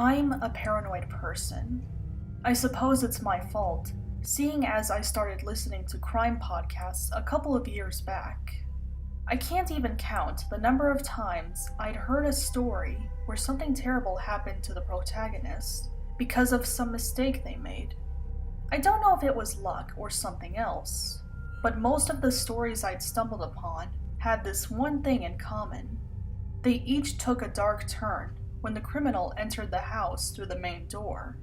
I'm a paranoid person. I suppose it's my fault, seeing as I started listening to crime podcasts a couple of years back. I can't even count the number of times I'd heard a story where something terrible happened to the protagonist because of some mistake they made. I don't know if it was luck or something else, but most of the stories I'd stumbled upon had this one thing in common. They each took a dark turn when the criminal entered the house through the main door.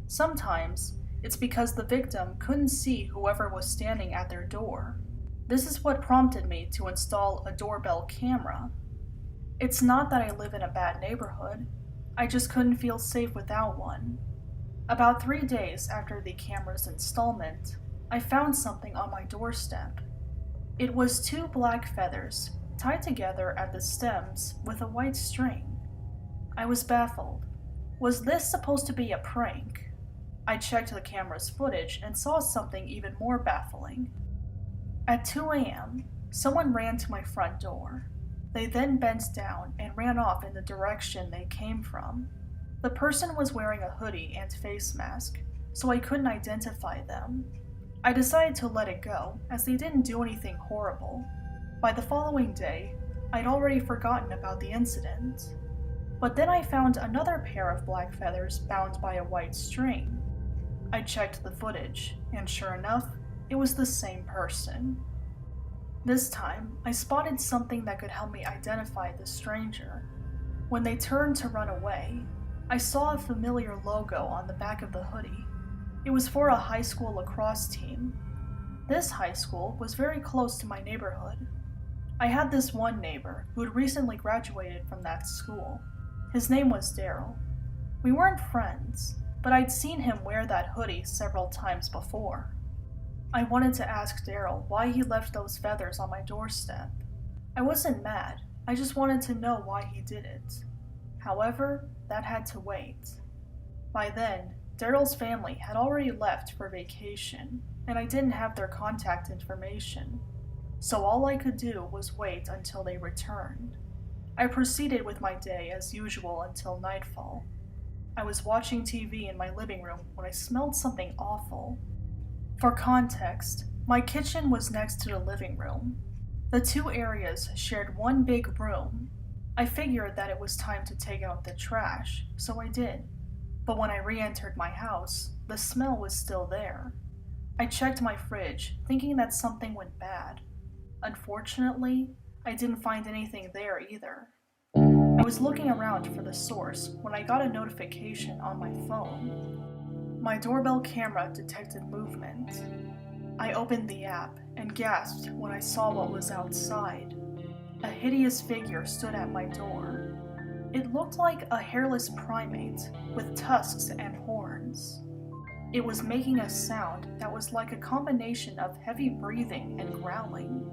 Sometimes, it's because the victim couldn't see whoever was standing at their door. This is what prompted me to install a doorbell camera. It's not that I live in a bad neighborhood, I just couldn't feel safe without one. About 3 days after the camera's installment, I found something on my doorstep. It was 2 black feathers tied together at the stems with a white string. I was baffled. Was this supposed to be a prank? I checked the camera's footage and saw something even more baffling. At 2 a.m., someone ran to my front door. They then bent down and ran off in the direction they came from. The person was wearing a hoodie and face mask, so I couldn't identify them. I decided to let it go, as they didn't do anything horrible. By the following day, I'd already forgotten about the incident. But then I found another pair of black feathers bound by a white string. I checked the footage, and sure enough, it was the same person. This time, I spotted something that could help me identify the stranger. When they turned to run away, I saw a familiar logo on the back of the hoodie. It was for a high school lacrosse team. This high school was very close to my neighborhood. I had this one neighbor who had recently graduated from that school. His name was Daryl. We weren't friends, but I'd seen him wear that hoodie several times before. I wanted to ask Daryl why he left those feathers on my doorstep. I wasn't mad, I just wanted to know why he did it. However, that had to wait. By then, Daryl's family had already left for vacation, and I didn't have their contact information. So all I could do was wait until they returned. I proceeded with my day as usual until nightfall. I was watching TV in my living room when I smelled something awful. For context, my kitchen was next to the living room. The 2 areas shared one big room. I figured that it was time to take out the trash, so I did. But when I re-entered my house, the smell was still there. I checked my fridge, thinking that something went bad. Unfortunately, I didn't find anything there either. I was looking around for the source when I got a notification on my phone. My doorbell camera detected movement. I opened the app and gasped when I saw what was outside. A hideous figure stood at my door. It looked like a hairless primate with tusks and horns. It was making a sound that was like a combination of heavy breathing and growling.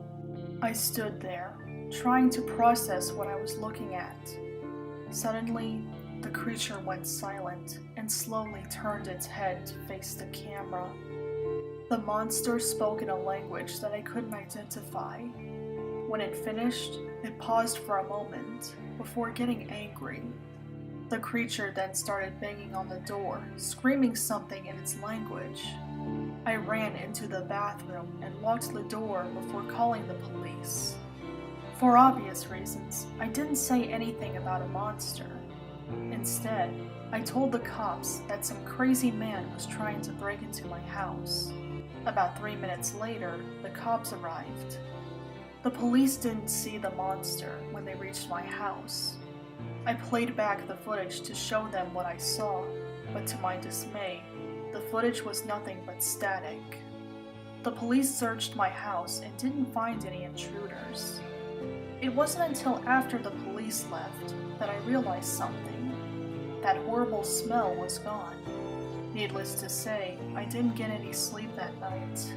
I stood there, trying to process what I was looking at. Suddenly, the creature went silent and slowly turned its head to face the camera. The monster spoke in a language that I couldn't identify. When it finished, it paused for a moment before getting angry. The creature then started banging on the door, screaming something in its language. I ran into the bathroom and locked the door before calling the police. For obvious reasons, I didn't say anything about a monster. Instead, I told the cops that some crazy man was trying to break into my house. About 3 minutes later, the cops arrived. The police didn't see the monster when they reached my house. I played back the footage to show them what I saw, but to my dismay, the footage was nothing but static. The police searched my house and didn't find any intruders. It wasn't until after the police left that I realized something. That horrible smell was gone. Needless to say, I didn't get any sleep that night.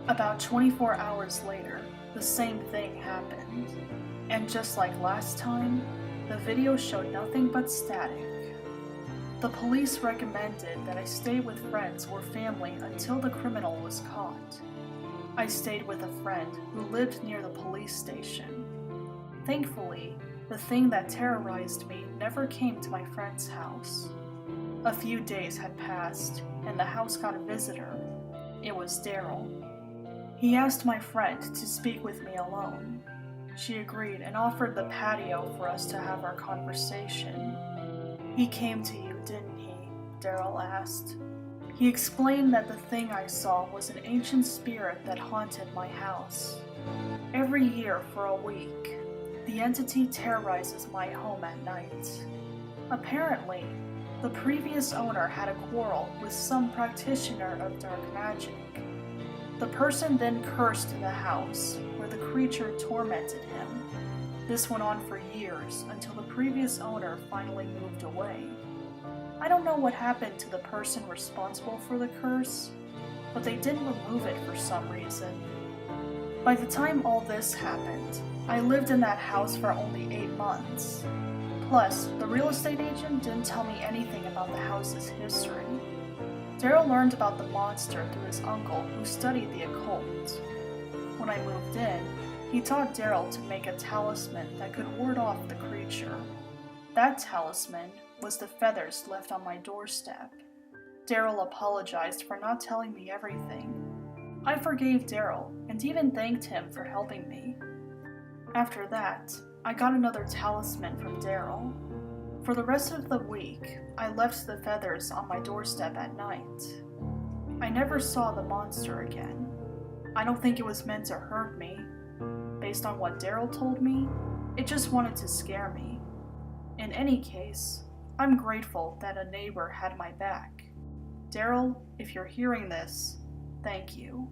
About 24 hours later, the same thing happened. And just like last time, the video showed nothing but static. The police recommended that I stay with friends or family until the criminal was caught. I stayed with a friend who lived near the police station. Thankfully, the thing that terrorized me never came to my friend's house. A few days had passed, and the house got a visitor. It was Daryl. He asked my friend to speak with me alone. She agreed and offered the patio for us to have our conversation. "He came to you, didn't he?" Daryl asked. He explained that the thing I saw was an ancient spirit that haunted my house. Every year for a week, the entity terrorizes my home at night. Apparently, the previous owner had a quarrel with some practitioner of dark magic. The person then cursed the house, where the creature tormented him. This went on for years until the previous owner finally moved away. I don't know what happened to the person responsible for the curse, but they didn't remove it for some reason. By the time all this happened, I lived in that house for only 8 months. Plus, the real estate agent didn't tell me anything about the house's history. Daryl learned about the monster through his uncle who studied the occult. When I moved in, he taught Daryl to make a talisman that could ward off the creature. That talisman was the feathers left on my doorstep. Daryl apologized for not telling me everything. I forgave Daryl and even thanked him for helping me. After that, I got another talisman from Daryl. For the rest of the week, I left the feathers on my doorstep at night. I never saw the monster again. I don't think it was meant to hurt me. Based on what Daryl told me, it just wanted to scare me. In any case, I'm grateful that a neighbor had my back. Daryl, if you're hearing this, thank you.